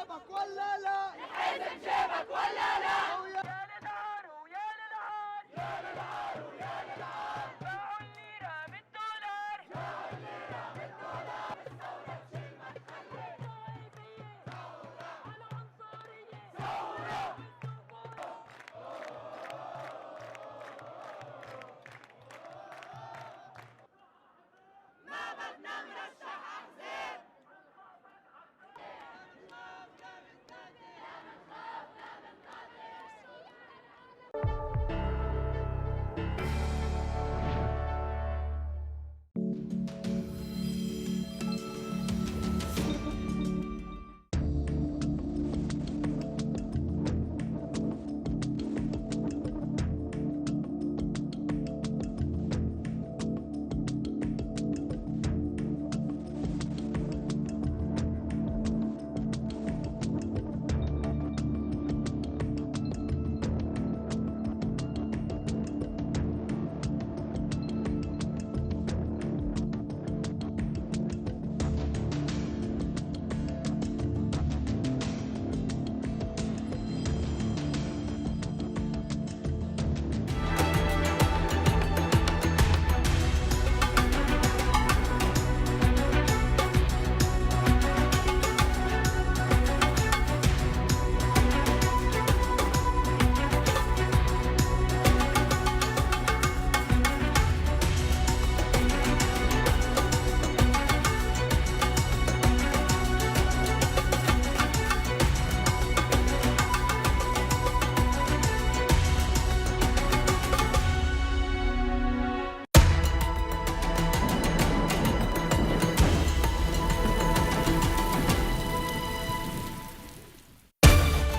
جيبك ولا لا؟ حزن جيبك ولا لا؟ يا للهار ويا للهار يا للهار ويا للهار باعوا الليرة بالدولار باعوا الليرة بالدولار الثورة تشيل ما تخلي ثورة على عنصرية ثورة ما بدنا نرشح أحزاب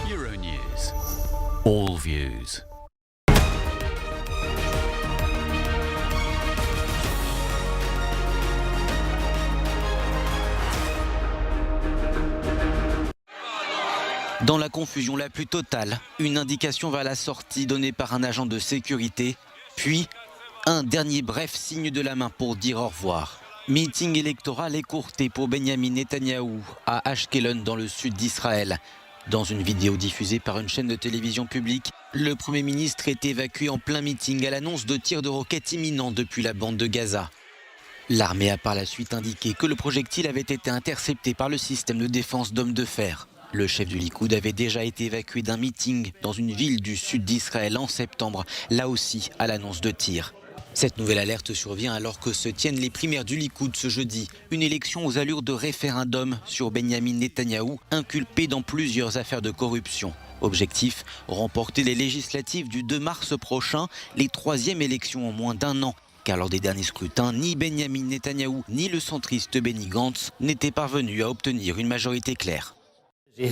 Euronews. All views. Dans la confusion la plus totale, une indication vers la sortie donnée par un agent de sécurité, puis un dernier bref signe de la main pour dire au revoir. Meeting électoral écourté pour Benyamin Netanyahou à Ashkelon dans le sud d'Israël. Dans une vidéo diffusée par une chaîne de télévision publique, le Premier ministre est évacué en plein meeting à l'annonce de tirs de roquettes imminents depuis la bande de Gaza. L'armée a par la suite indiqué que le projectile avait été intercepté par le système de défense d'hommes de fer. Le chef du Likoud avait déjà été évacué d'un meeting dans une ville du sud d'Israël en septembre, là aussi à l'annonce de tirs. Cette nouvelle alerte survient alors que se tiennent les primaires du Likoud ce jeudi. Une élection aux allures de référendum sur Benyamin Netanyahou, inculpé dans plusieurs affaires de corruption. Objectif, remporter les législatives du 2 mars prochain, les troisièmes élections en moins d'un an. Car lors des derniers scrutins, ni Benyamin Netanyahou ni le centriste Benny Gantz n'étaient parvenus à obtenir une majorité claire. Des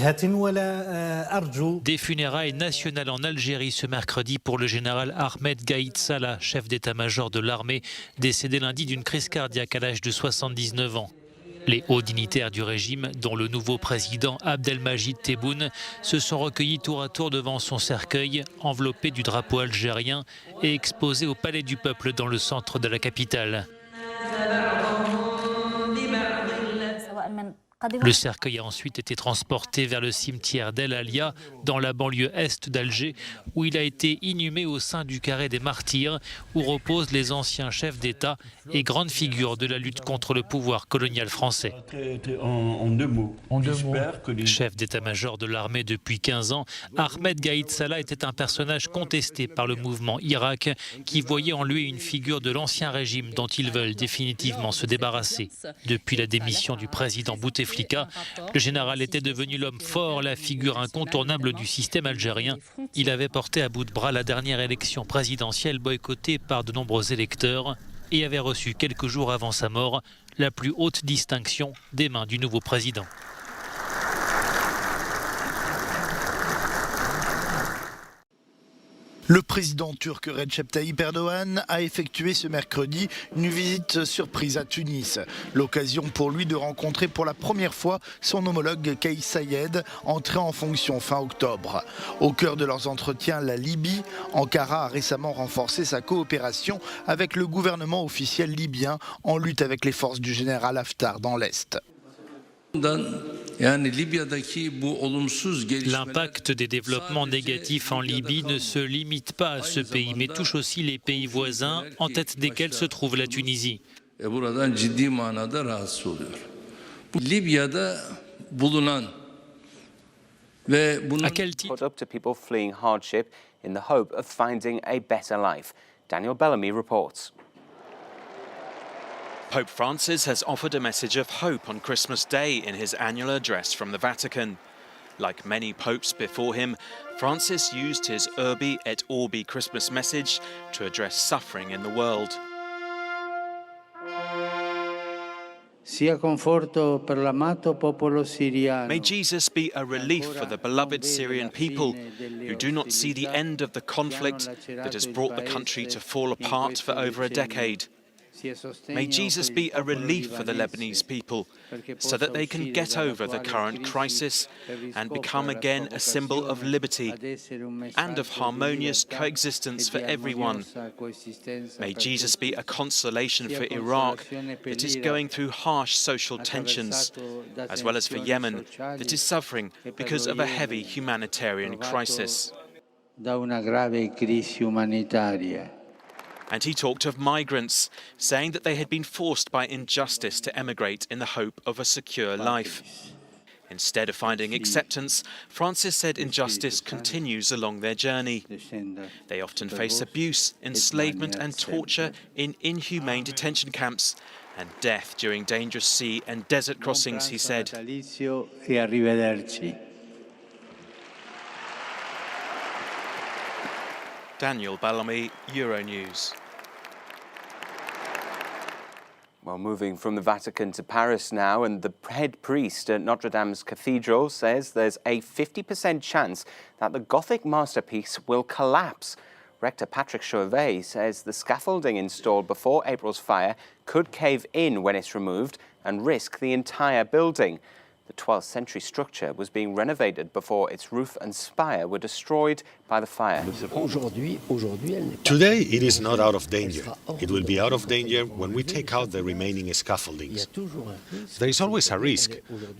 funérailles nationales en Algérie ce mercredi pour le général Ahmed Gaïd Salah, chef d'état-major de l'armée, décédé lundi d'une crise cardiaque à l'âge de 79 ans. Les hauts dignitaires du régime, dont le nouveau président Abdelmajid Tebboune, se sont recueillis tour à tour devant son cercueil, enveloppé du drapeau algérien et exposé au Palais du Peuple dans le centre de la capitale. Le cercueil a ensuite été transporté vers le cimetière d'El Alia, dans la banlieue est d'Alger, où il a été inhumé au sein du carré des martyrs, où reposent les anciens chefs d'État et grandes figures de la lutte contre le pouvoir colonial français. Chef d'état-major de l'armée depuis 15 ans, Ahmed Gaïd Salah était un personnage contesté par le mouvement Irak, qui voyait en lui une figure de l'ancien régime dont ils veulent définitivement se débarrasser. Depuis la démission du président Bouteflika, le général était devenu l'homme fort, la figure incontournable du système algérien. Il avait porté à bout de bras la dernière élection présidentielle boycottée par de nombreux électeurs et avait reçu quelques jours avant sa mort la plus haute distinction des mains du nouveau président. Le président turc Recep Tayyip Erdogan a effectué ce mercredi une visite surprise à Tunis. L'occasion pour lui de rencontrer pour la première fois son homologue Kais Saied, entré en fonction fin octobre. Au cœur de leurs entretiens, la Libye, Ankara a récemment renforcé sa coopération avec le gouvernement officiel libyen en lutte avec les forces du général Haftar dans l'Est. L'impact des développements négatifs en Libye ne se limite pas à ce pays, mais touche aussi les pays voisins, en tête desquels se trouve la Tunisie. Buradan ciddi manada rahatsız oluyor. Libya'da bulunan ve bunun À quel titre Put up to people fleeing hardship in the hope of finding a better life. Daniel Bellamy reports. Pope Francis has offered a message of hope on Christmas Day in his annual address from the Vatican. Like many popes before him, Francis used his Urbi et Orbi Christmas message to address suffering in the world. May Jesus be a relief for the beloved Syrian people who do not see the end of the conflict that has brought the country to fall apart for over a decade. May Jesus be a relief for the Lebanese people so that they can get over the current crisis and become again a symbol of liberty and of harmonious coexistence for everyone. May Jesus be a consolation for Iraq that is going through harsh social tensions, as well as for Yemen that is suffering because of a heavy humanitarian crisis. And he talked of migrants, saying that they had been forced by injustice to emigrate in the hope of a secure life. Instead of finding acceptance, Francis said injustice continues along their journey. They often face abuse, enslavement and torture in inhumane detention camps and death during dangerous sea and desert crossings, he said. Daniel Bellamy, Euronews. Well, moving from the Vatican to Paris now, and the head priest at Notre Dame's cathedral says there's a 50% chance that the Gothic masterpiece will collapse. Rector Patrick Chauvet says the scaffolding installed before April's fire could cave in when it's removed and risk the entire building. The 12th century structure was being renovated before its roof and spire were destroyed by the fire. Today it is not out of danger. It will be out of danger when we take out the remaining scaffoldings. There is always a risk.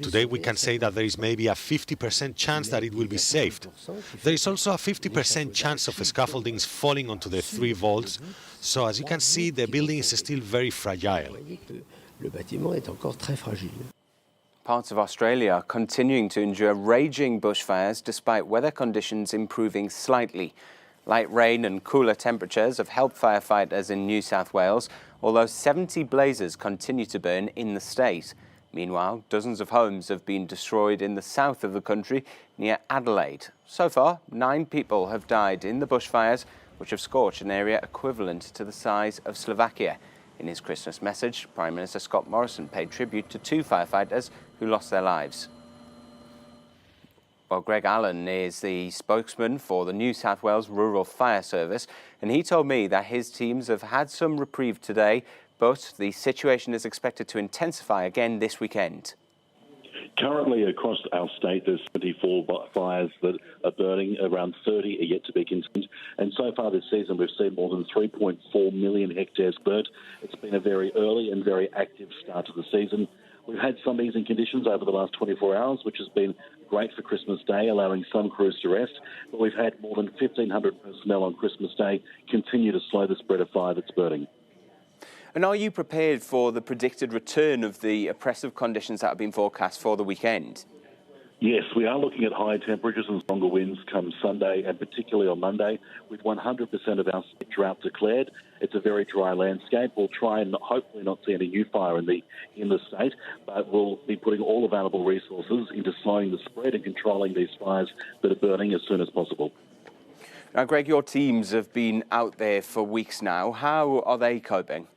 Today we can say that there is maybe a 50% chance that it will be saved. There is also a 50% chance of scaffoldings falling onto the 3 vaults. So as you can see, the building is still very fragile. Parts of Australia are continuing to endure raging bushfires despite weather conditions improving slightly. Light rain and cooler temperatures have helped firefighters in New South Wales, although 70 blazes continue to burn in the state. Meanwhile, dozens of homes have been destroyed in the south of the country near Adelaide. So far, 9 people have died in the bushfires, which have scorched an area equivalent to the size of Slovakia. In his Christmas message, Prime Minister Scott Morrison paid tribute to 2 firefighters who lost their lives. Well, Greg Allen is the spokesman for the New South Wales Rural Fire Service, and he told me that his teams have had some reprieve today, but the situation is expected to intensify again this weekend. Currently, across our state, there's 74 fires that are burning. Around 30 are yet to be consumed. And so far this season, we've seen more than 3.4 million hectares burnt. It's been a very early and very active start to the season. We've had some easing conditions over the last 24 hours, which has been great for Christmas Day, allowing some crews to rest. But we've had more than 1,500 personnel on Christmas Day continue to slow the spread of fire that's burning. And are you prepared for the predicted return of the oppressive conditions that have been forecast for the weekend? Yes, we are looking at high temperatures and stronger winds come Sunday and particularly on Monday, with 100% of our drought declared. It's a very dry landscape. We'll try and hopefully not see any new fire in the state, but we'll be putting all available resources into slowing the spread and controlling these fires that are burning as soon as possible. Now, Greg, your teams have been out there for weeks now. How are they coping?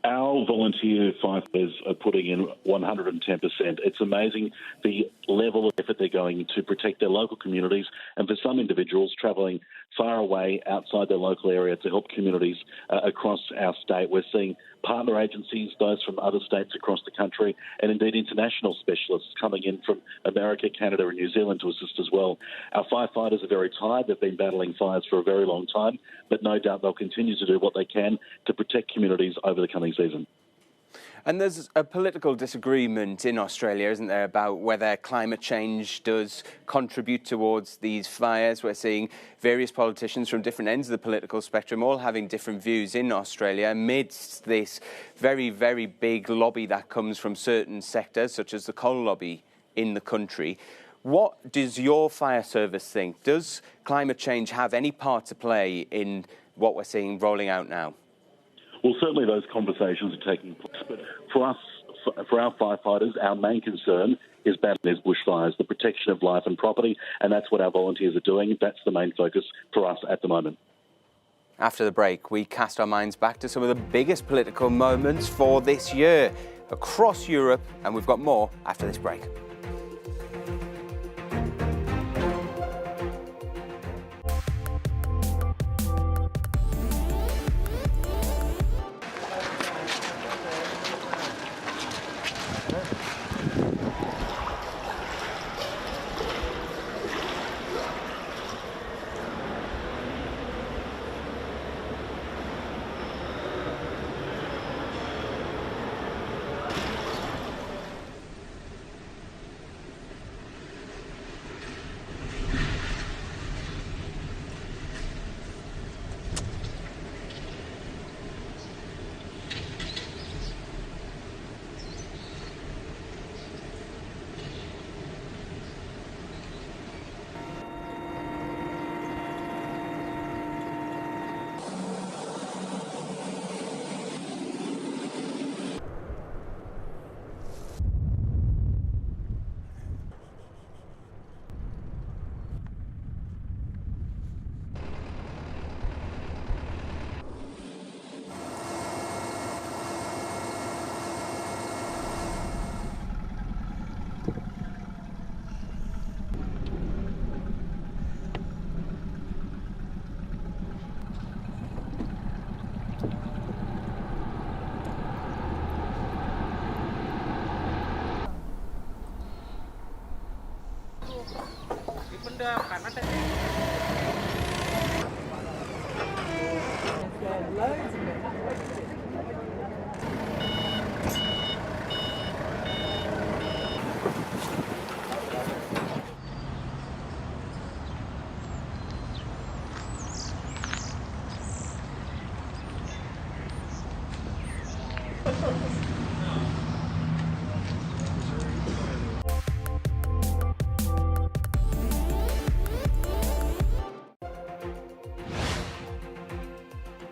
Our volunteer firefighters are putting in 110%. It's amazing the level of effort they're going to protect their local communities, and for some individuals travelling far away outside their local area to help communities across our state. We're seeing partner agencies, those from other states across the country, and indeed international specialists coming in from America, Canada and New Zealand to assist as well. Our firefighters are very tired. They've been battling fires for a very long time, but no doubt they'll continue to do what they can to protect communities over the coming season. And there's a political disagreement in Australia, isn't there, about whether climate change does contribute towards these fires. We're seeing various politicians from different ends of the political spectrum all having different views in Australia amidst this very, very big lobby that comes from certain sectors, such as the coal lobby in the country. What does your fire service think? Does climate change have any part to play in what we're seeing rolling out now? Well, certainly those conversations are taking place, but for us, for our firefighters, our main concern is battling these bushfires, the protection of life and property, and that's what our volunteers are doing. That's the main focus for us at the moment. After the break, we cast our minds back to some of the biggest political moments for this year across Europe, and we've got more after this break.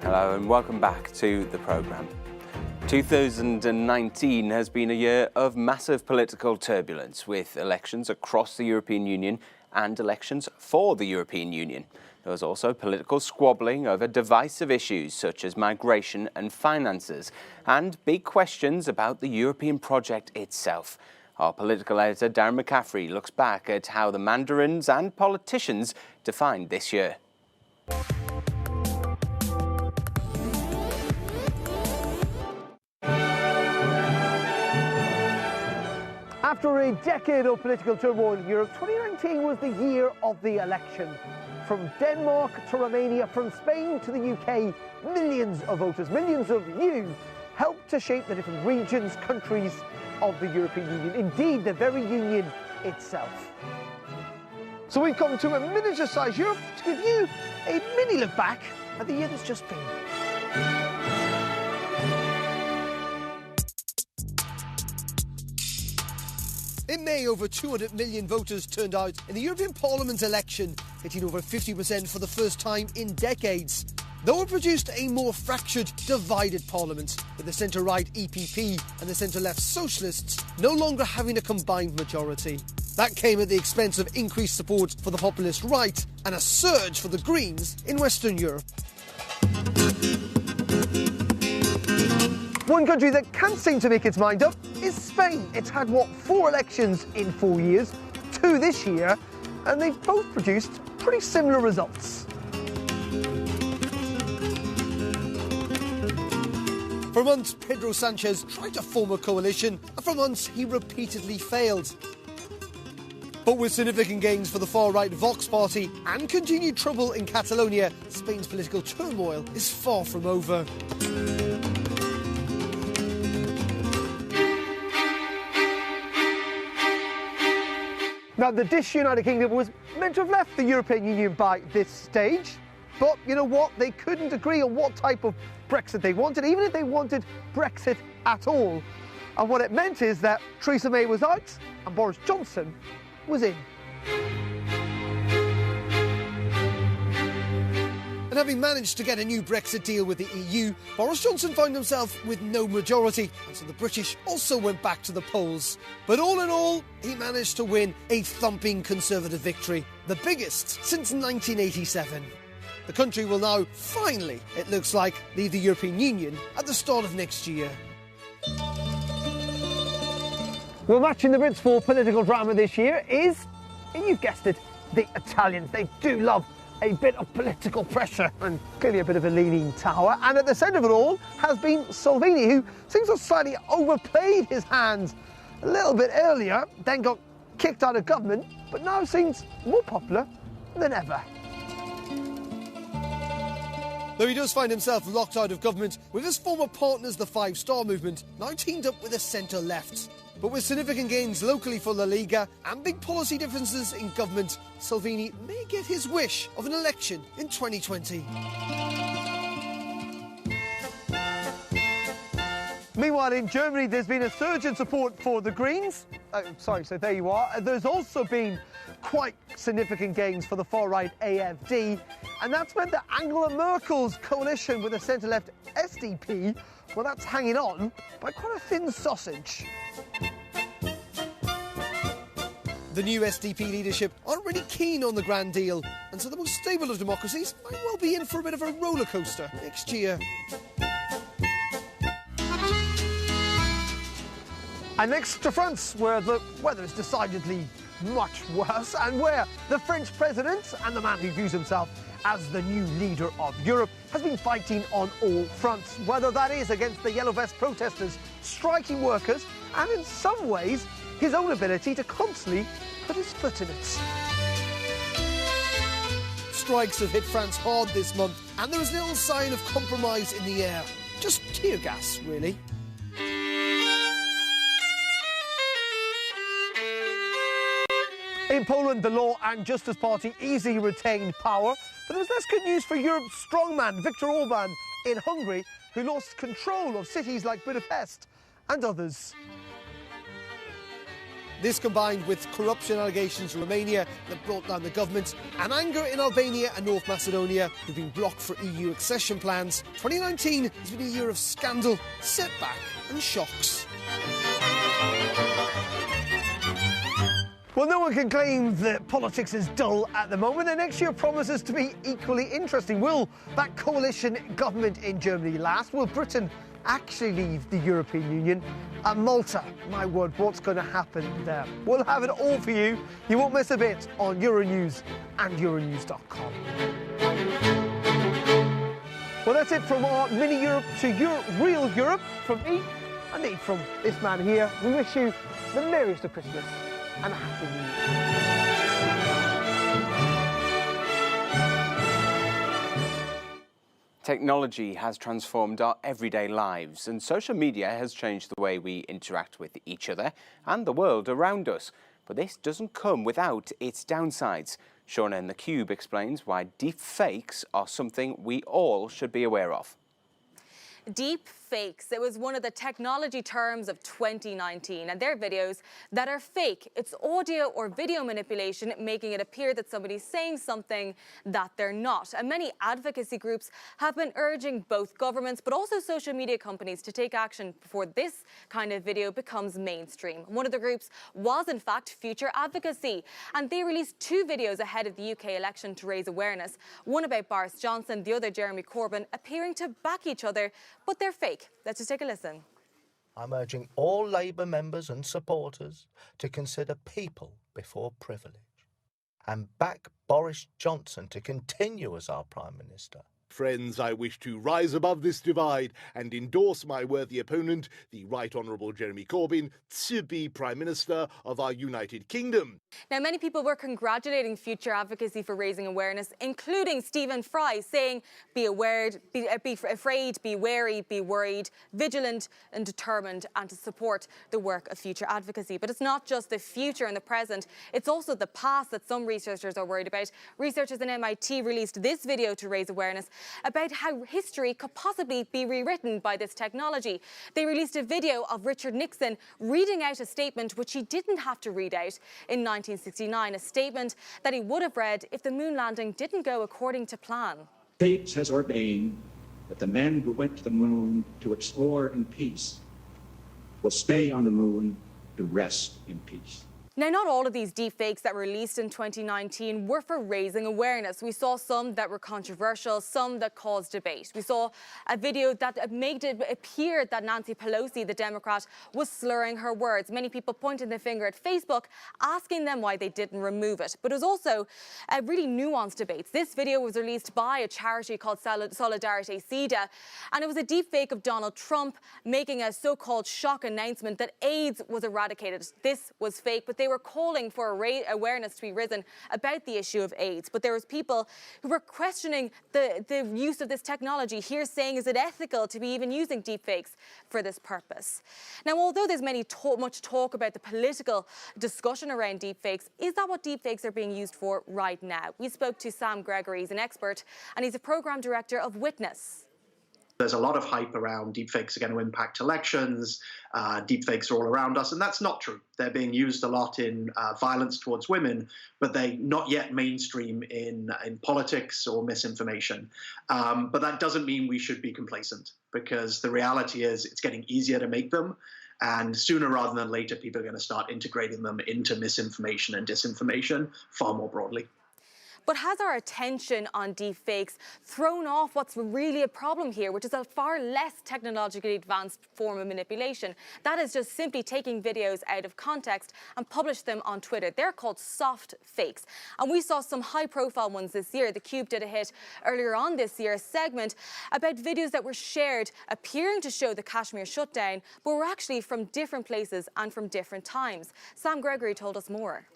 Hello and welcome back to the programme. 2019 has been a year of massive political turbulence, with elections across the European Union and elections for the European Union. There was also political squabbling over divisive issues such as migration and finances, and big questions about the European project itself. Our political editor Darren McCaffrey looks back at how the mandarins and politicians defined this year. After a decade of political turmoil in Europe, 2019 was the year of the election. From Denmark to Romania, from Spain to the UK, millions of voters, millions of you, helped to shape the different regions, countries of the European Union, indeed the very union itself. So we've come to a miniature-sized Europe to give you a mini look back at the year that's just been. In May, over 200 million voters turned out in the European Parliament election, hitting over 50% for the first time in decades. Though it produced a more fractured, divided parliament, with the centre-right EPP and the centre-left Socialists no longer having a combined majority. That came at the expense of increased support for the populist right and a surge for the Greens in Western Europe. One country that can't seem to make its mind up is Spain. It's had, 4 elections in 4 years, 2 this year, and they've both produced pretty similar results. For months, Pedro Sanchez tried to form a coalition, and for months he repeatedly failed. But with significant gains for the far-right Vox party and continued trouble in Catalonia, Spain's political turmoil is far from over. Now, the disunited kingdom was meant to have left the European Union by this stage, but you know what? They couldn't agree on what type of Brexit they wanted, even if they wanted Brexit at all. And what it meant is that Theresa May was out and Boris Johnson was in. And having managed to get a new Brexit deal with the EU, Boris Johnson found himself with no majority, and so the British also went back to the polls. But all in all, he managed to win a thumping Conservative victory, the biggest since 1987. The country will now, finally, it looks like, leave the European Union at the start of next year. Well, matching the Brits for political drama this year is, and you've guessed it, the Italians. They do love a bit of political pressure and clearly a bit of a leaning tower. And at the centre of it all has been Salvini, who seems to have slightly overplayed his hands a little bit earlier, then got kicked out of government, but now seems more popular than ever. Though he does find himself locked out of government with his former partners, the Five Star Movement, now teamed up with the centre-left. But with significant gains locally for La Liga and big policy differences in government, Salvini may get his wish of an election in 2020. Meanwhile, in Germany, there's been a surge in support for the Greens. So there you are. There's also been quite significant gains for the far-right AfD, and that's meant that Angela Merkel's coalition with the centre-left SDP, well, that's hanging on by quite a thin sausage. The new SDP leadership aren't really keen on the grand deal, and so the most stable of democracies might well be in for a bit of a roller coaster next year. And next to France, where the weather is decidedly much worse, and where the French president, and the man who views himself as the new leader of Europe, has been fighting on all fronts, whether that is against the Yellow Vest protesters, striking workers, and in some ways, his own ability to constantly put his foot in it. Strikes have hit France hard this month, and there is little sign of compromise in the air. Just tear gas, really. In Poland, the Law and Justice Party easily retained power, but there was less good news for Europe's strongman, Viktor Orban, in Hungary, who lost control of cities like Budapest and others. This combined with corruption allegations in Romania that brought down the government, and anger in Albania and North Macedonia, who've been blocked for EU accession plans. 2019 has been a year of scandal, setback and shocks. Well, no one can claim that politics is dull at the moment, and next year promises to be equally interesting. Will that coalition government in Germany last? Will Britain actually leave the European Union? And Malta, my word, what's going to happen there? We'll have it all for you. You won't miss a bit on Euronews and Euronews.com. Well, that's it from our mini Europe to real Europe. From me and me, from this man here, we wish you the merriest of Christmas and a happy New Year. Technology has transformed our everyday lives, and social media has changed the way we interact with each other and the world around us. But this doesn't come without its downsides. Shauna in the Cube explains why deep fakes are something we all should be aware of. Deep fakes. It was one of the technology terms of 2019, and they're videos that are fake. It's audio or video manipulation, making it appear that somebody's saying something that they're not. And many advocacy groups have been urging both governments but also social media companies to take action before this kind of video becomes mainstream. One of the groups was in fact Future Advocacy, and they released 2 videos ahead of the UK election to raise awareness. One about Boris Johnson, the other Jeremy Corbyn, appearing to back each other, but they're fake. Let's just take a listen. I'm urging all Labour members and supporters to consider people before privilege and back Boris Johnson to continue as our Prime Minister. Friends, I wish to rise above this divide and endorse my worthy opponent, the Right Honourable Jeremy Corbyn, to be Prime Minister of our United Kingdom. Now, many people were congratulating future advocacy for raising awareness, including Stephen Fry, saying, be aware, be afraid, be wary, be worried, vigilant and determined, and to support the work of future advocacy. But it's not just the future and the present, it's also the past that some researchers are worried about. Researchers in MIT released this video to raise awareness about how history could possibly be rewritten by this technology. They released a video of Richard Nixon reading out a statement which he didn't have to read out in 1969, a statement that he would have read if the moon landing didn't go according to plan. Fate has ordained that the men who went to the moon to explore in peace will stay on the moon to rest in peace. Now, not all of these deepfakes that were released in 2019 were for raising awareness. We saw some that were controversial, some that caused debate. We saw a video that made it appear that Nancy Pelosi, the Democrat, was slurring her words. Many people pointed their finger at Facebook, asking them why they didn't remove it. But it was also a really nuanced debate. This video was released by a charity called Solidarity SIDA, and it was a deepfake of Donald Trump making a so-called shock announcement that AIDS was eradicated. This was fake, but they were calling for awareness to be risen about the issue of AIDS. But there was people who were questioning the use of this technology, here saying, is it ethical to be even using deepfakes for this purpose? Now, although there's much talk about the political discussion around deepfakes, is that what deepfakes are being used for right now? We spoke to Sam Gregory, he's an expert, and he's a program director of Witness. There's a lot of hype around deepfakes are going to impact elections, deepfakes are all around us, and that's not true. They're being used a lot in violence towards women, but they're not yet mainstream in politics or misinformation. But that doesn't mean we should be complacent, because the reality is it's getting easier to make them, and sooner rather than later, people are going to start integrating them into misinformation and disinformation far more broadly. But has our attention on deepfakes thrown off what's really a problem here, which is a far less technologically advanced form of manipulation? That is just simply taking videos out of context and publish them on Twitter. They're called soft fakes. And we saw some high-profile ones this year. The Cube did a hit earlier on this year, a segment about videos that were shared appearing to show the Kashmir shutdown, but were actually from different places and from different times. Sam Gregory told us more.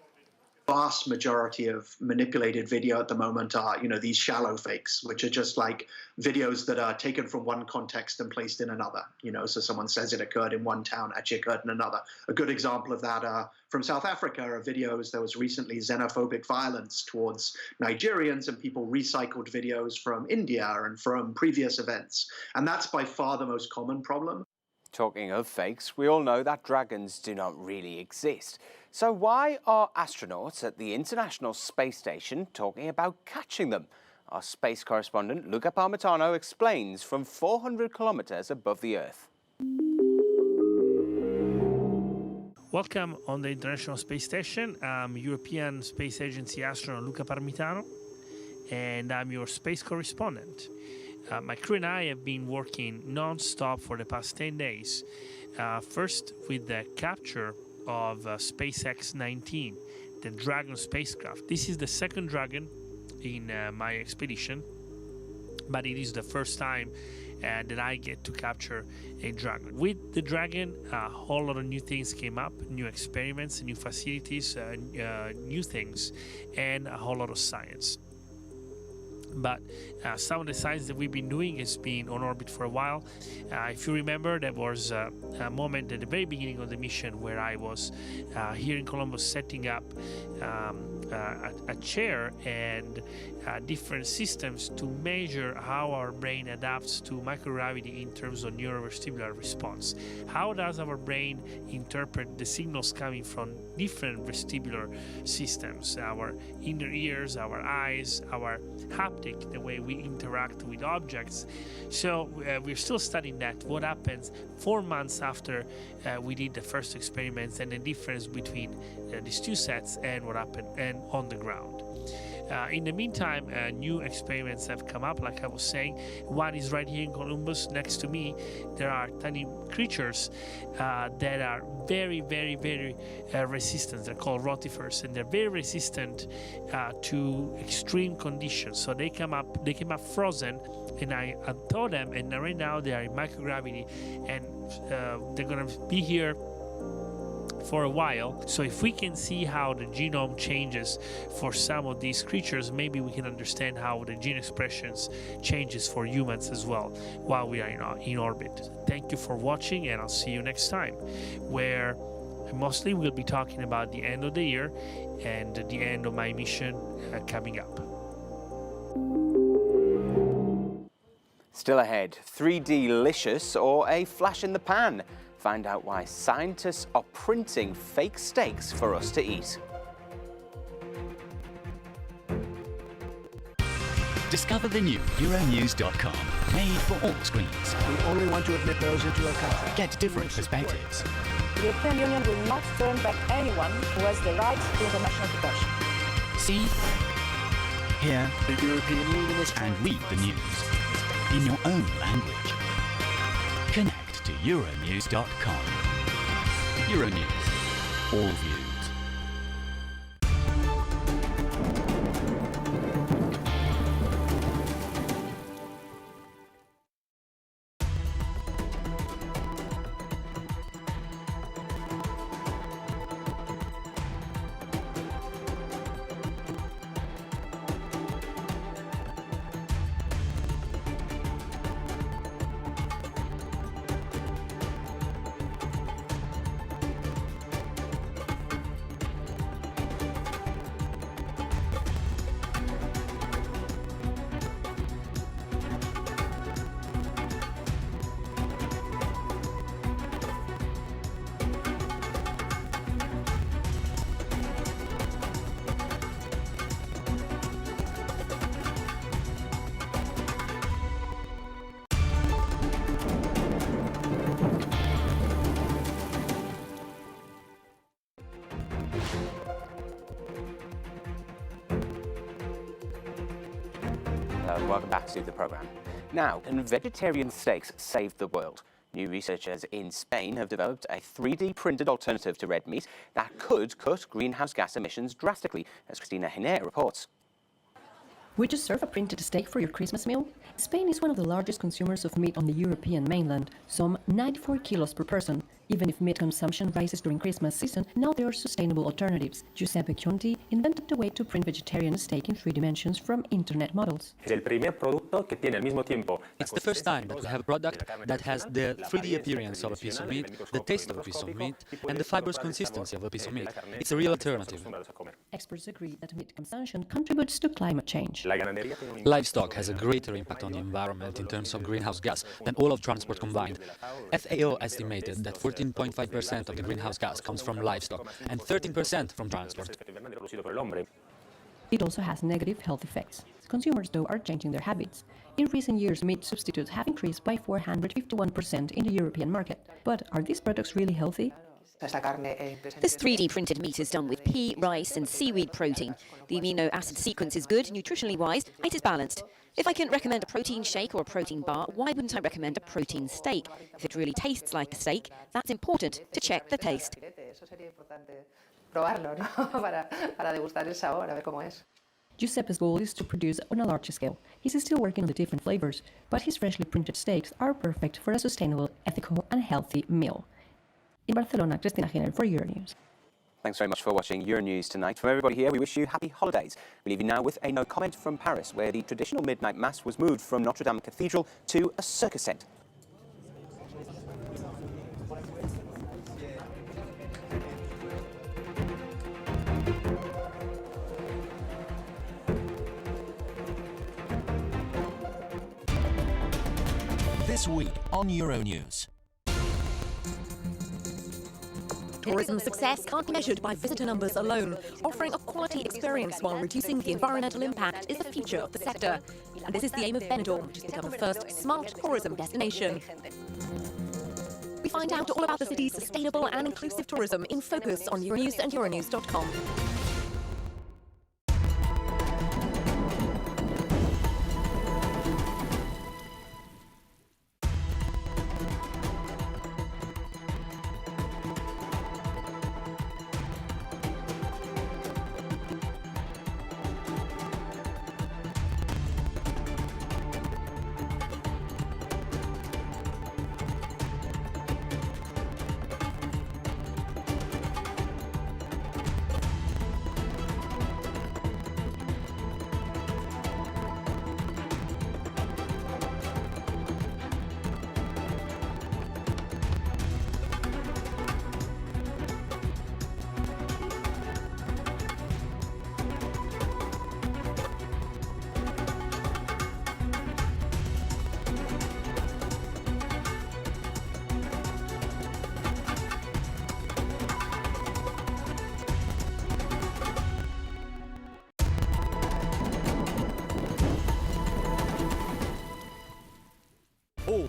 Vast majority of manipulated video at the moment are, these shallow fakes, which are just like videos that are taken from one context and placed in another. So someone says it occurred in one town, actually occurred in another. A good example of that from South Africa are videos. There was recently xenophobic violence towards Nigerians, and people recycled videos from India and from previous events. And that's by far the most common problem. Talking of fakes, we all know that dragons do not really exist. So why are astronauts at the International Space Station talking about catching them? Our space correspondent Luca Parmitano explains from 400 kilometers above the Earth. Welcome on the International Space Station. I'm European Space Agency astronaut Luca Parmitano, and I'm your space correspondent. My crew and I have been working non-stop for the past 10 days. First with the capture of SpaceX 19, the Dragon spacecraft. This is the second Dragon in my expedition, but it is the first time that I get to capture a Dragon. With the Dragon, a whole lot of new things came up, new experiments, new facilities, new things, and a whole lot of science. But some of the science that we've been doing has been on orbit for a while. If you remember, there was a moment at the very beginning of the mission where I was here in Columbus setting up a chair and different systems to measure how our brain adapts to microgravity in terms of neurovestibular response. How does our brain interpret the signals coming from different vestibular systems, our inner ears, our eyes, our haptic, the way we interact with objects. So we're still studying that, what happens 4 months after we did the first experiments, and the difference between these two sets and what happened and on the ground. In the meantime, new experiments have come up, like I was saying. One is right here in Columbus next to me. There are tiny creatures that are very, very, very resistant. They're called rotifers, and they're very resistant to extreme conditions. So they came up frozen, and I thawed them, and right now they are in microgravity, and they're gonna be here for a while. So if we can see how the genome changes for some of these creatures, maybe we can understand how the gene expressions changes for humans as well while we are in orbit. Thank you for watching, and I'll see you next time, where mostly we'll be talking about the end of the year and the end of my mission coming up. Still ahead, 3D-licious or a flash in the pan? Find out why scientists are printing fake steaks for us to eat. Discover the new Euronews.com, made for all screens. We only want to admit those into our country. Get different perspectives. The European Union will not turn back anyone who has the right to international protection. See, hear, The European Union is and read the news in your own language. Connect to Euronews.com. Euronews, all views. Welcome back to the programme. Now, can vegetarian steaks save the world? New researchers in Spain have developed a 3D printed alternative to red meat that could cut greenhouse gas emissions drastically, as Christina Hiner reports. Would you serve a printed steak for your Christmas meal? Spain is one of the largest consumers of meat on the European mainland, some 94 kilos per person. Even if meat consumption rises during Christmas season, now there are sustainable alternatives. Giuseppe Chionti invented the way to print vegetarian steak in 3 dimensions from internet models. It's the first time that we have a product that has the 3D appearance of a piece of meat, the taste of a piece of meat, and the fibrous consistency of a piece of meat. It's a real alternative. Experts agree that meat consumption contributes to climate change. Livestock has a greater impact on the environment in terms of greenhouse gas than all of transport combined. FAO estimated that 14.5% of the greenhouse gas comes from livestock and 13% from transport. It also has negative health effects. Consumers, though, are changing their habits. In recent years, meat substitutes have increased by 451% in the European market. But are these products really healthy? This 3D printed meat is done with pea, rice and seaweed protein. The amino acid sequence is good, nutritionally wise, it is balanced. If I couldn't recommend a protein shake or a protein bar, why wouldn't I recommend a protein steak? If it really tastes like a steak, that's important to check the taste. Giuseppe's goal is to produce on a larger scale. He's still working on the different flavors, but his freshly printed steaks are perfect for a sustainable, ethical and healthy meal. In Barcelona, Christina Hiner for Euronews. Thanks very much for watching Euronews tonight. From everybody here, we wish you happy holidays. We leave you now with a no comment from Paris, where the traditional midnight mass was moved from Notre Dame Cathedral to a circus tent. This week on Euronews. Tourism success can't be measured by visitor numbers alone. Offering a quality experience while reducing the environmental impact is a feature of the sector. And this is the aim of Benidorm, which has become the first smart tourism destination. We find out all about the city's sustainable and inclusive tourism in focus on Euronews and Euronews.com.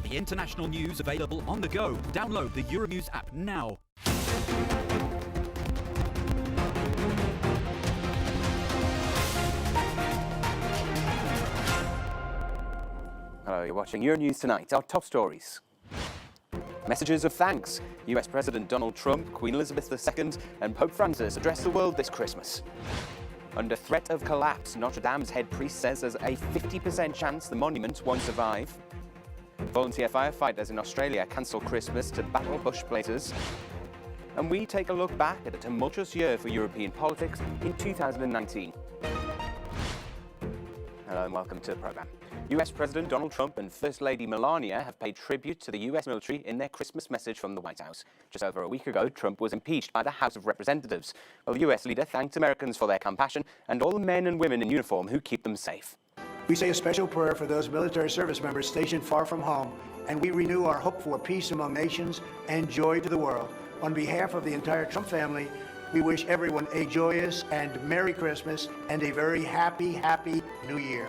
the international news available on the go. Download the Euronews app now. Hello, you're watching Euronews Tonight. Our top stories. Messages of thanks. US President Donald Trump, Queen Elizabeth II and Pope Francis address the world this Christmas. Under threat of collapse, Notre Dame's head priest says there's a 50% chance the monument won't survive. Volunteer firefighters in Australia cancel Christmas to battle bush blazes. And we take a look back at a tumultuous year for European politics in 2019. Hello and welcome to the programme. US President Donald Trump and First Lady Melania have paid tribute to the US military in their Christmas message from the White House. Just over a week ago, Trump was impeached by the House of Representatives. Well, the US leader thanked Americans for their compassion and all the men and women in uniform who keep them safe. We say a special prayer for those military service members stationed far from home, and we renew our hope for peace among nations and joy to the world. On behalf of the entire Trump family, we wish everyone a joyous and Merry Christmas and a very happy, happy New Year.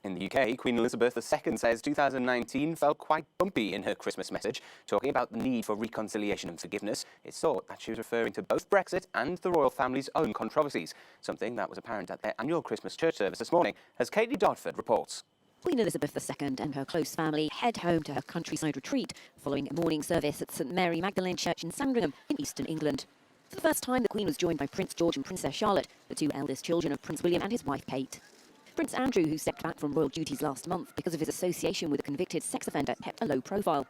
In the UK, Queen Elizabeth II says 2019 felt quite bumpy in her Christmas message, talking about the need for reconciliation and forgiveness. It's thought that she was referring to both Brexit and the royal family's own controversies, something that was apparent at their annual Christmas church service this morning, as Katie Dodford reports. Queen Elizabeth II and her close family head home to her countryside retreat following a morning service at St Mary Magdalene Church in Sandringham in eastern England. For the first time, the Queen was joined by Prince George and Princess Charlotte, the two eldest children of Prince William and his wife Kate. Prince Andrew, who stepped back from royal duties last month because of his association with a convicted sex offender, kept a low profile.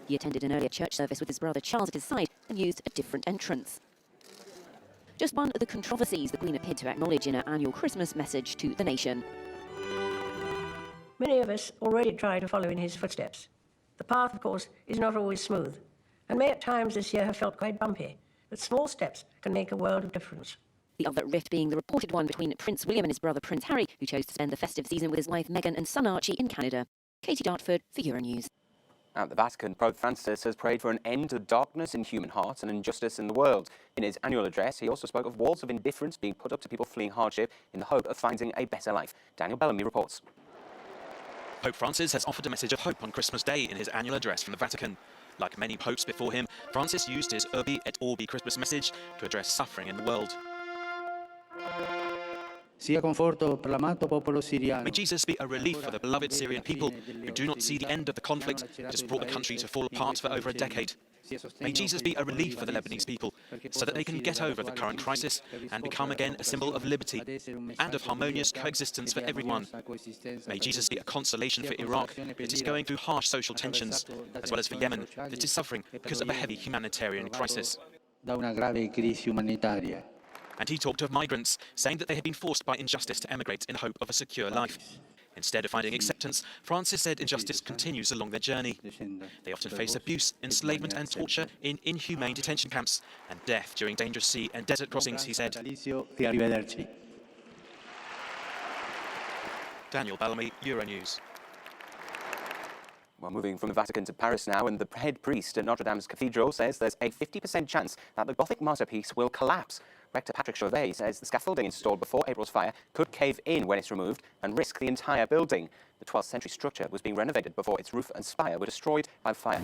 He attended an earlier church service with his brother Charles at his side and used a different entrance. Just one of the controversies the Queen appeared to acknowledge in her annual Christmas message to the nation. Many of us already try to follow in his footsteps. The path, of course, is not always smooth, and may at times this year have felt quite bumpy, but small steps can make a world of difference. The other rift being the reported one between Prince William and his brother Prince Harry, who chose to spend the festive season with his wife Meghan and son Archie in Canada. Katie Dartford for Euronews. At the Vatican, Pope Francis has prayed for an end to darkness in human hearts and injustice in the world. In his annual address, he also spoke of walls of indifference being put up to people fleeing hardship in the hope of finding a better life. Daniel Bellamy reports. Pope Francis has offered a message of hope on Christmas Day in his annual address from the Vatican. Like many popes before him, Francis used his Urbi et Orbi Christmas message to address suffering in the world. May Jesus be a relief for the beloved Syrian people who do not see the end of the conflict that has brought the country to fall apart for over a decade. May Jesus be a relief for the Lebanese people so that they can get over the current crisis and become again a symbol of liberty and of harmonious coexistence for everyone. May Jesus be a consolation for Iraq that is going through harsh social tensions, as well as for Yemen that is suffering because of a heavy humanitarian crisis. And he talked of migrants, saying that they had been forced by injustice to emigrate in hope of a secure life. Instead of finding acceptance, Francis said injustice continues along their journey. They often face abuse, enslavement and torture in inhumane detention camps, and death during dangerous sea and desert crossings, he said. Daniel Bellamy, Euronews. Well, moving from the Vatican to Paris now, and the head priest at Notre Dame's cathedral says there's a 50% chance that the Gothic masterpiece will collapse. Rector Patrick Chauvet says the scaffolding installed before April's fire could cave in when it's removed and risk the entire building. The 12th century structure was being renovated before its roof and spire were destroyed by fire.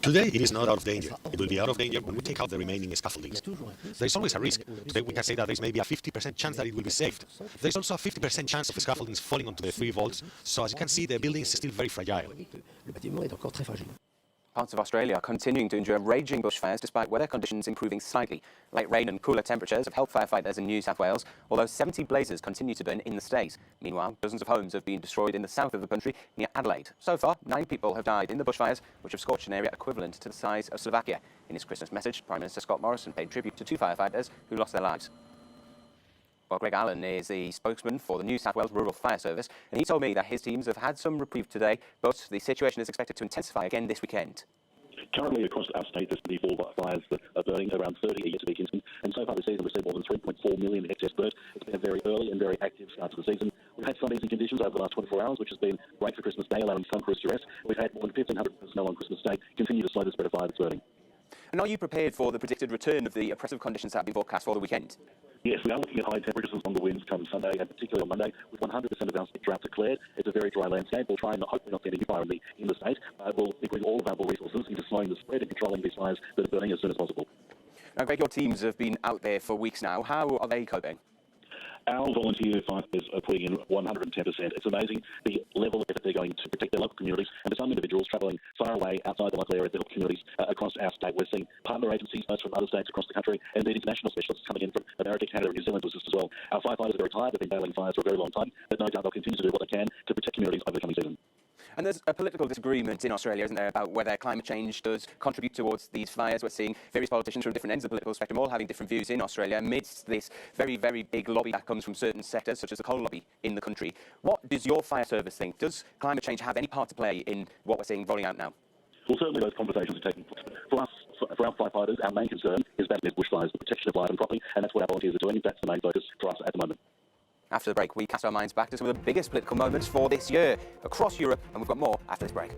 Today it is not out of danger. It will be out of danger when we take out the remaining scaffoldings. There is always a risk. Today we can say that there is maybe a 50% chance that it will be saved. There is also a 50% chance of the scaffoldings falling onto the 3 vaults, so as you can see the building is still very fragile. Parts of Australia are continuing to endure raging bushfires despite weather conditions improving slightly. Light rain and cooler temperatures have helped firefighters in New South Wales, although 70 blazes continue to burn in the state. Meanwhile, dozens of homes have been destroyed in the south of the country near Adelaide. So far, 9 people have died in the bushfires, which have scorched an area equivalent to the size of Slovakia. In his Christmas message, Prime Minister Scott Morrison paid tribute to 2 firefighters who lost their lives. Well, Greg Allen is the spokesman for the New South Wales Rural Fire Service, and he told me that his teams have had some reprieve today, but the situation is expected to intensify again this weekend. Currently across our state, there's 34 fires that are burning, around 30 are yet to be consumed, and so far this season we've seen more than 3.4 million hectares burnt. It's been a very early and very active start to the season. We've had some easy conditions over the last 24 hours, which has been great for Christmas Day, allowing some crews to rest. We've had more than 1,500 personnel on Christmas Day continue to slow the spread of fire that's burning. And are you prepared for the predicted return of the oppressive conditions that have been forecast for the weekend? Yes, we are looking at high temperatures along the winds come Sunday, and particularly on Monday, with 100% of our drought declared. It's a very dry landscape. We'll try and hopefully not get any fire in the state. We'll be putting all available resources into slowing the spread and controlling these fires that are burning as soon as possible. Now, Greg, your teams have been out there for weeks now. How are they coping? Our volunteer firefighters are putting in 110%. It's amazing the level of effort they're going to protect their local communities, and for some individuals travelling far away outside the local area to help communities across our state. We're seeing partner agencies, both from other states across the country, and indeed international specialists coming in from America, Canada, and New Zealand to assist as well. Our firefighters are very tired. They've been battling fires for a very long time, but no doubt they'll continue to do what they can to protect communities over the coming season. And there's a political disagreement in Australia, isn't there, about whether climate change does contribute towards these fires. We're seeing various politicians from different ends of the political spectrum all having different views in Australia amidst this very, very big lobby that comes from certain sectors, such as the coal lobby in the country. What does your fire service think? Does climate change have any part to play in what we're seeing rolling out now? Well, certainly those conversations are taking place. For us, for our firefighters, our main concern is battling bushfires, the protection of life and property, and that's what our volunteers are doing. That's the main focus for us at the moment. After the break, we cast our minds back to some of the biggest political moments for this year across Europe, and we've got more after this break.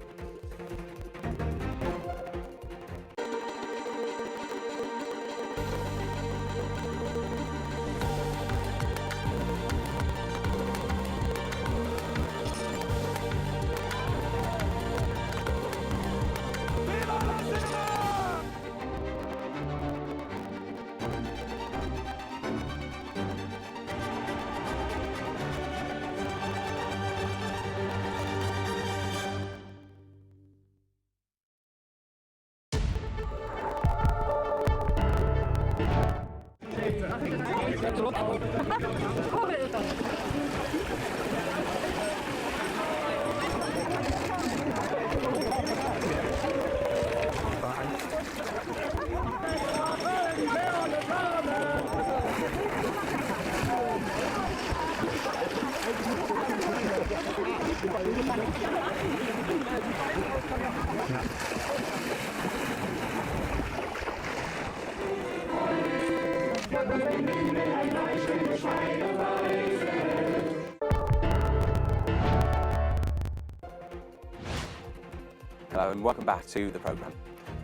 Hello and welcome back to the programme.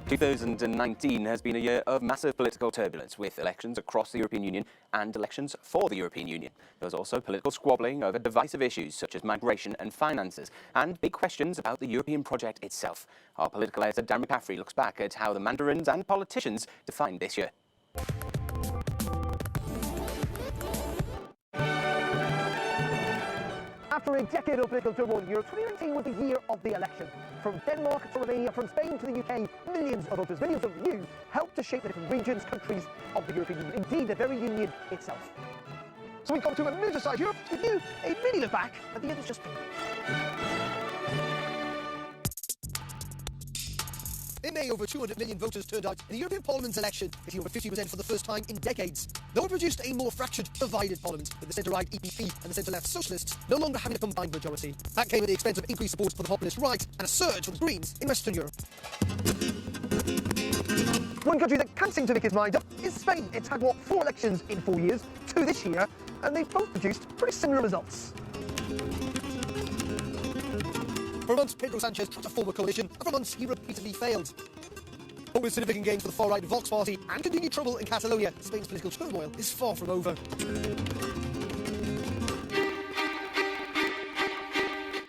2019 has been a year of massive political turbulence, with elections across the European Union and elections for the European Union. There was also political squabbling over divisive issues such as migration and finances, and big questions about the European project itself. Our political editor Dan McCaffrey looks back at how the mandarins and politicians defined this year. After a decade of political turmoil in Europe, 2019 was the year of the election. From Denmark to Romania, from Spain to the UK, millions of voters, millions of you, helped to shape the different regions, countries of the European Union, indeed the very union itself. So we've come to a miniaturised Europe to give you a mini look back at the year that's just been. In May, over 200 million voters turned out in the European Parliament's election, hitting over 50% for the first time in decades. Though it produced a more fractured, divided Parliament, with the centre-right EPP and the centre-left Socialists no longer having a combined majority. That came at the expense of increased support for the populist right and a surge for the Greens in Western Europe. One country that can't seem to make its mind up is Spain. It's had, 4 elections in 4 years, 2 this year, and they've both produced pretty similar results. For months, Pedro Sanchez tried to form a coalition, and for months he repeatedly failed. But with significant gains for the far-right Vox Party and continued trouble in Catalonia, Spain's political turmoil is far from over.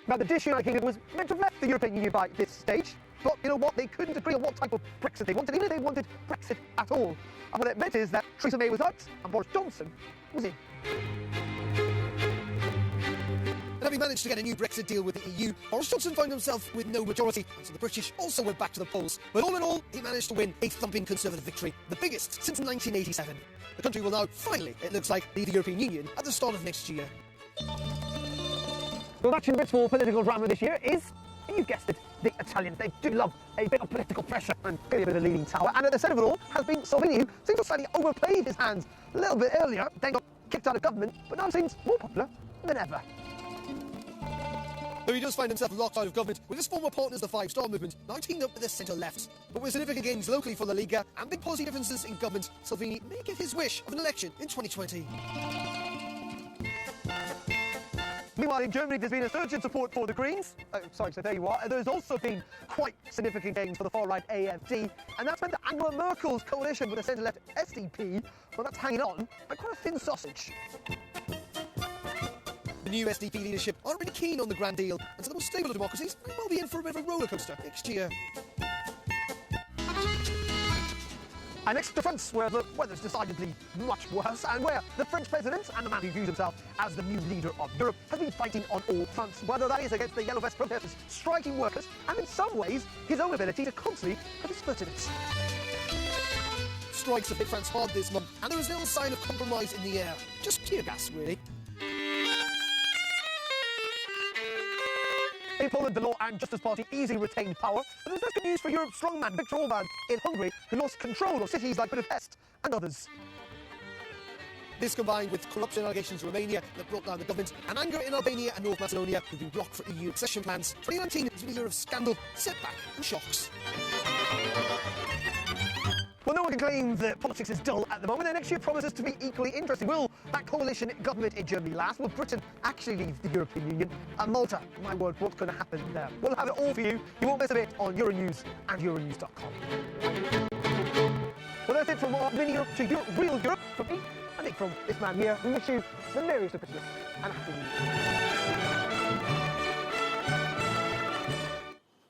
Now, the British United Kingdom was meant to have left the European Union by this stage, but you know what? They couldn't agree on what type of Brexit they wanted, even if they wanted Brexit at all. And what it meant is that Theresa May was out and Boris Johnson was in. And having managed to get a new Brexit deal with the EU, Boris Johnson found himself with no majority, and so the British also went back to the polls. But all in all, he managed to win a thumping Conservative victory, the biggest since 1987. The country will now, finally, it looks like, leave the European Union at the start of next year. Well, matching the bit more political drama this year is, you've guessed it, the Italians. They do love a bit of political pressure and clearly a bit of leaning tower. And at the centre of it all has been Salvini, who seems to slightly overplayed his hands a little bit earlier, then got kicked out of government, but now seems more popular than ever. Though he does find himself locked out of government with his former partners, the Five Star Movement, now teamed up with the centre-left. But with significant gains locally for La Liga and big policy differences in government, Salvini may get his wish of an election in 2020. Meanwhile, in Germany, there's been a surge in support for the Greens. So there you are. There's also been quite significant gains for the far-right AfD, and that's meant that Angela Merkel's coalition with the centre-left SDP, well, that's hanging on by quite a thin sausage. The new SDP leadership aren't really keen on the Grand Deal, and so the most stable of democracies may well be in for a bit of a rollercoaster next year. And next to France, where the weather's decidedly much worse, and where the French president, and the man who views himself as the new leader of Europe, has been fighting on all fronts, whether that is against the Yellow Vest protesters, striking workers, and in some ways, his own ability to constantly put his foot in it. Strikes have hit France hard this month, and there is little sign of compromise in the air. Just tear gas, really. In Poland, the Law and Justice Party easily retained power, but there's less good news for Europe's strongman Viktor Orban in Hungary, who lost control of cities like Budapest and others. This combined with corruption allegations in Romania that brought down the government, and anger in Albania and North Macedonia who've been blocked for EU accession plans. 2019 has been a year of scandal, setback and shocks. Well, no one can claim that politics is dull at the moment, and next year promises to be equally interesting. Will that coalition government in Germany last? Will Britain actually leave the European Union? And Malta, my word, what's going to happen there? We'll have it all for you. You won't miss a bit on Euronews and Euronews.com. Well, that's it from our mini Europe to real Europe. From me, and Nick from this man here, we wish you the merriest of Christmas and a happy New Year.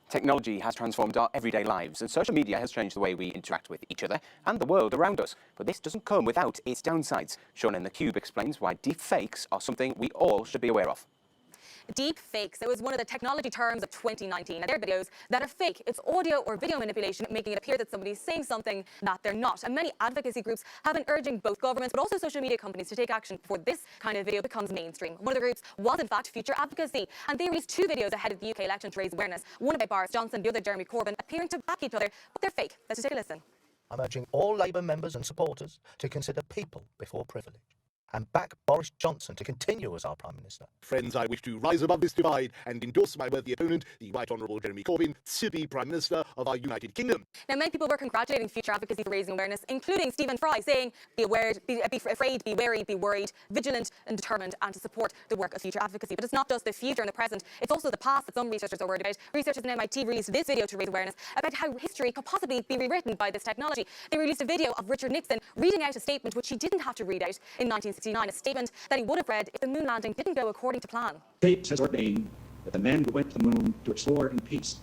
Technology has transformed our everyday lives, and social media has changed the way we interact with each other and the world around us. But this doesn't come without its downsides. Sean in the Cube explains why deep fakes are something we all should be aware of. Deep fakes. It was one of the technology terms of 2019. And they're videos that are fake. It's audio or video manipulation, making it appear that somebody's saying something that they're not. And many advocacy groups have been urging both governments, but also social media companies to take action before this kind of video becomes mainstream. One of the groups was, in fact, Future Advocacy. And they released two videos ahead of the UK election to raise awareness. One about Boris Johnson, the other Jeremy Corbyn, appearing to back each other, but they're fake. Let's just take a listen. I'm urging all Labour members and supporters to consider people before privilege, and back Boris Johnson to continue as our Prime Minister. Friends, I wish to rise above this divide and endorse my worthy opponent, the Right Honourable Jeremy Corbyn, to be Prime Minister of our United Kingdom. Now, many people were congratulating Future Advocacy for raising awareness, including Stephen Fry, saying, be aware, be afraid, be wary, be worried, vigilant and determined, and to support the work of Future Advocacy. But it's not just the future and the present, it's also the past that some researchers are worried about. Researchers in MIT released this video to raise awareness about how history could possibly be rewritten by this technology. They released a video of Richard Nixon reading out a statement which he didn't have to read out in 1969, a statement that he would have read if the moon landing didn't go according to plan. Fate has ordained that the men who went to the moon to explore in peace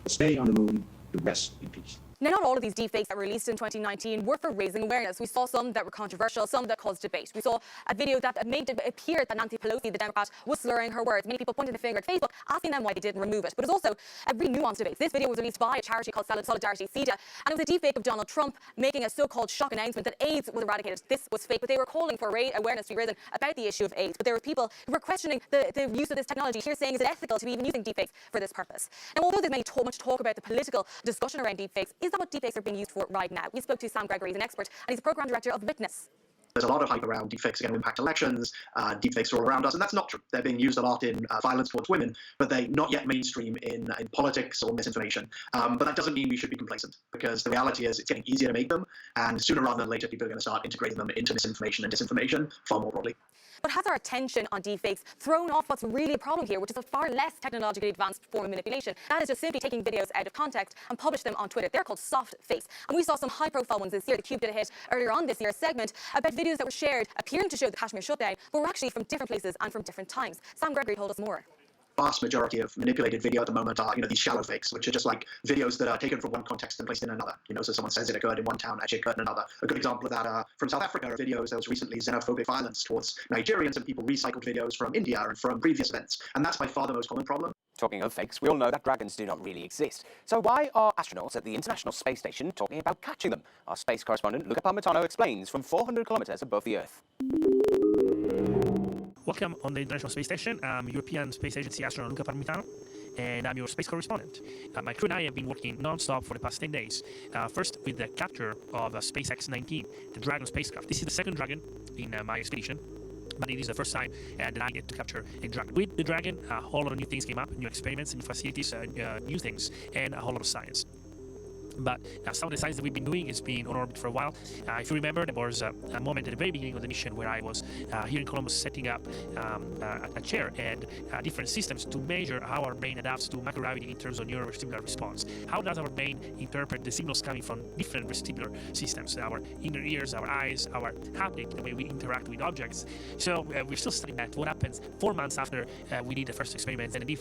will stay on the moon to rest in peace. Now, not all of these deepfakes that were released in 2019 were for raising awareness. We saw some that were controversial, some that caused debate. We saw a video that made it appear that Nancy Pelosi, the Democrat, was slurring her words. Many people pointed the finger at Facebook, asking them why they didn't remove it. But it's also a really nuanced debate. This video was released by a charity called Solidarity CEDA, and it was a deepfake of Donald Trump making a so-called shock announcement that AIDS was eradicated. This was fake, but they were calling for awareness to be risen about the issue of AIDS. But there were people who were questioning the use of this technology, here saying, is it ethical to be even using deepfakes for this purpose? Now, although there's much talk about the political discussion around deepfakes, is that what deepfakes are being used for right now? We spoke to Sam Gregory, he's an expert, and he's a program director of Witness. There's a lot of hype around deepfakes are going to impact elections, deepfakes are all around us, and that's not true. They're being used a lot in violence towards women, but they're not yet mainstream in politics or misinformation. But that doesn't mean we should be complacent, because the reality is it's getting easier to make them, and sooner rather than later, people are going to start integrating them into misinformation and disinformation far more broadly. But has our attention on deepfakes thrown off what's really a problem here, which is a far less technologically advanced form of manipulation? That is just simply taking videos out of context and publish them on Twitter. They're called soft fakes. And we saw some high-profile ones this year. The Cube did a hit earlier on this year's segment about videos that were shared appearing to show the Kashmir shutdown, but were actually from different places and from different times. Sam Gregory told us more. Vast majority of manipulated video at the moment are, these shallow fakes, which are just like videos that are taken from one context and placed in another. So someone says it occurred in one town, actually occurred in another. A good example of that from South Africa are videos. There was recently xenophobic violence towards Nigerians, and people recycled videos from India and from previous events. And that's by far the most common problem. Talking of fakes, we all know that dragons do not really exist. So why are astronauts at the International Space Station talking about catching them? Our space correspondent Luca Palmitano explains from 400 kilometers above the Earth. Welcome on the International Space Station. I'm European Space Agency astronaut Luca Palmitano, and I'm your space correspondent. My crew and I have been working non-stop for the past 10 days. First with the capture of SpaceX 19, the Dragon spacecraft. This is the second Dragon in my expedition, but it is the first time that I get to capture a Dragon. With the Dragon, a whole lot of new things came up, new experiments, new facilities, new things, and a whole lot of science. But some of the science that we've been doing has been on orbit for a while. If you remember, there was a moment at the very beginning of the mission where I was here in Columbus setting up a chair and different systems to measure how our brain adapts to microgravity in terms of neurovestibular response. How does our brain interpret the signals coming from different vestibular systems, our inner ears, our eyes, our haptic, the way we interact with objects. So we're still studying that. What happens 4 months after we did the first experiments and the